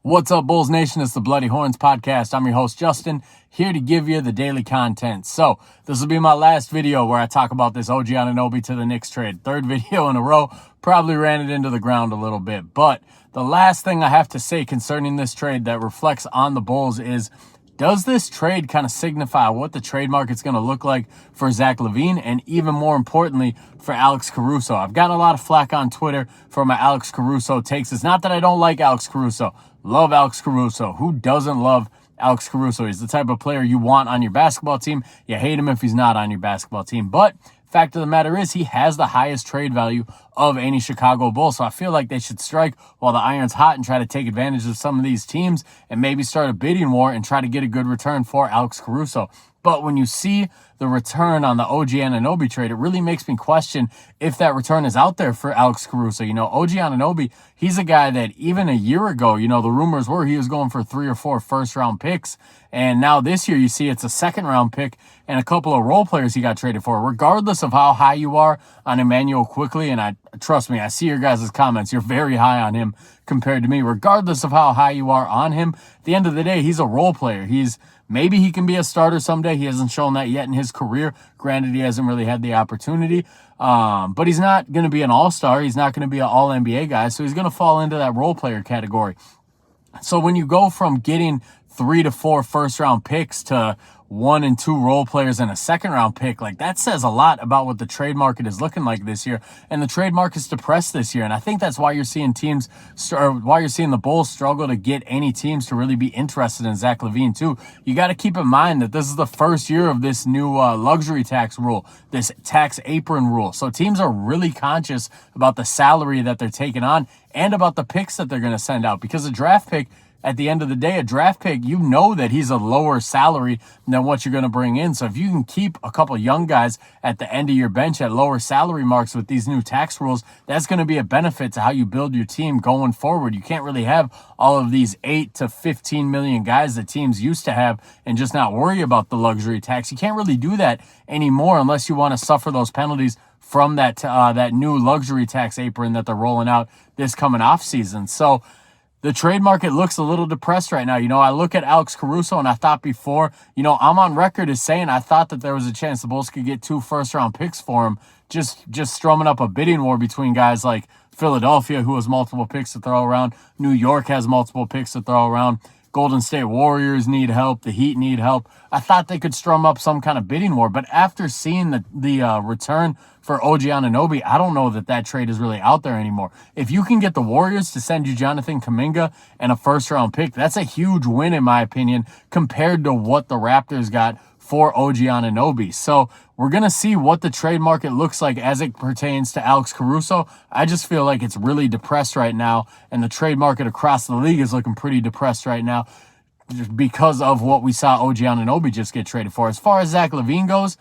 What's up, Bulls Nation? It's the Bloody Horns podcast. I'm your host, Justin, here to give you the daily content. So this will be my last video where I talk about this OG Anunoby to the Knicks trade. Third video in a row, probably ran it into the ground a little bit. But the last thing I have to say concerning this trade that reflects on the Bulls is, does this trade kind of signify what the trade market's going to look like for Zach Lavine and even more importantly for Alex Caruso? I've gotten a lot of flack on Twitter for my Alex Caruso takes. It's not that I don't like Alex Caruso. Love Alex Caruso. Who doesn't love Alex Caruso? He's the type of player you want on your basketball team. You hate him if he's not on your basketball team. But fact of the matter is, he has the highest trade value of any Chicago Bull. So I feel like they should strike while the iron's hot and try to take advantage of some of these teams and maybe start a bidding war and try to get a good return for Alex Caruso. But when you see the return on the OG Anunoby trade, it really makes me question if that return is out there for Alex Caruso. You know, OG Anunoby, he's a guy that even a year ago, you know, the rumors were he was going for 3 or 4 first-round picks. And now this year, you see it's a second-round pick and a couple of role players he got traded for. Regardless of how high you are on Emmanuel Quickly, and trust me, I see your guys' comments. You're very high on him compared to me. Regardless of how high you are on him, at the end of the day, he's a role player. Maybe he can be a starter someday. He hasn't shown that yet in his career. Granted, he hasn't really had the opportunity. But he's not going to be an all-star. He's not going to be an all-NBA guy. So he's going to fall into that role player category. So when you go from getting 3 to 4 first-round picks to 1 and 2 role players and a second-round pick, like that says a lot about what the trade market is looking like this year. And the trade market's depressed this year. And I think that's why you're seeing the Bulls struggle to get any teams to really be interested in Zach Lavine too. You got to keep in mind that this is the first year of this new luxury tax rule, this tax apron rule. So teams are really conscious about the salary that they're taking on and about the picks that they're going to send out, because a draft pick, at the end of the day, a draft pick, you know that he's a lower salary than what you're going to bring in. So if you can keep a couple young guys at the end of your bench at lower salary marks with these new tax rules, that's going to be a benefit to how you build your team going forward. You can't really have all of these 8 to 15 million guys that teams used to have and just not worry about the luxury tax. You can't really do that anymore unless you want to suffer those penalties from that new luxury tax apron that they're rolling out this coming off season. So the trade market looks a little depressed right now. You know, I look at Alex Caruso and I thought before, you know, I'm on record as saying I thought that there was a chance the Bulls could get 2 first-round picks for him, just strumming up a bidding war between guys like Philadelphia, who has multiple picks to throw around. New York has multiple picks to throw around. Golden State Warriors need help. The Heat need help. I thought they could strum up some kind of bidding war. But after seeing the return for OG Anunoby, I don't know that trade is really out there anymore. If you can get the Warriors to send you Jonathan Kuminga and a first-round pick, that's a huge win, in my opinion, compared to what the Raptors got for OG Anunoby. So we're going to see what the trade market looks like as it pertains to Alex Caruso. I just feel like it's really depressed right now, and the trade market across the league is looking pretty depressed right now just because of what we saw OG Anunoby just get traded for. As far as Zach Lavine goes,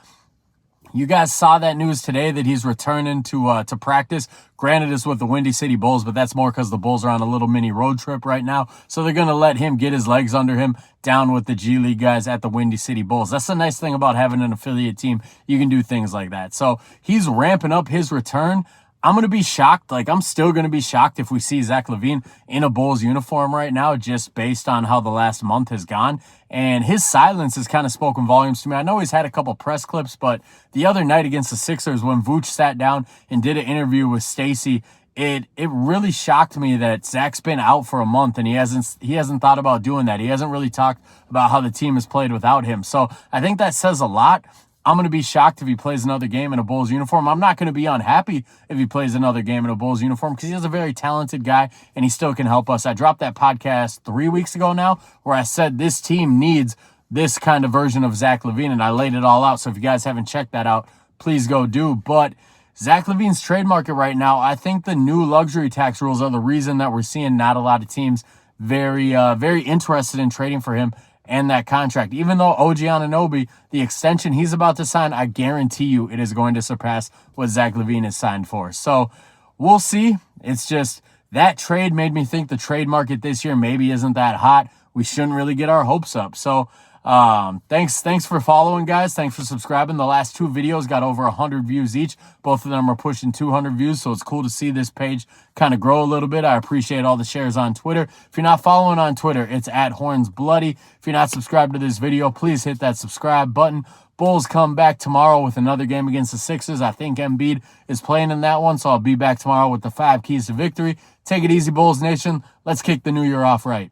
you guys saw that news today that he's returning to practice. Granted, it's with the Windy City Bulls, but that's more because the Bulls are on a little mini road trip right now. So they're going to let him get his legs under him down with the G League guys at the Windy City Bulls. That's the nice thing about having an affiliate team. You can do things like that. So he's ramping up his return. I'm going to be shocked. Like, I'm still going to be shocked if we see Zach Lavine in a Bulls uniform right now, just based on how the last month has gone. And his silence has kind of spoken volumes to me. I know he's had a couple press clips, but the other night against the Sixers, when Vooch sat down and did an interview with Stacey, it really shocked me that Zach's been out for a month and he hasn't thought about doing that. He hasn't really talked about how the team has played without him. So I think that says a lot. I'm going to be shocked if he plays another game in a Bulls uniform. I'm not going to be unhappy if he plays another game in a Bulls uniform because he's a very talented guy and he still can help us. I dropped that podcast 3 weeks ago now where I said this team needs this kind of version of Zach Lavine, and I laid it all out. So if you guys haven't checked that out, please go do. But Zach Lavine's trade market right now, I think the new luxury tax rules are the reason that we're seeing not a lot of teams very interested in trading for him and that contract. Even though OG Anunoby, the extension he's about to sign, I guarantee you it is going to surpass what Zach Lavine is signed for. So we'll see. It's just that trade made me think the trade market this year maybe isn't that hot. We shouldn't really get our hopes up. So Thanks for following, guys. Thanks for subscribing. The last 2 videos got over 100 views each. Both of them are pushing 200 views, so it's cool to see this page kind of grow a little bit. I appreciate all the shares on Twitter. If you're not following on Twitter, it's @HornsBloody. If you're not subscribed to this video, please hit that subscribe button. Bulls come back tomorrow with another game against the Sixers. I think Embiid is playing in that one, so I'll be back tomorrow with the 5 keys to victory. Take it easy, Bulls Nation. Let's kick the new year off right.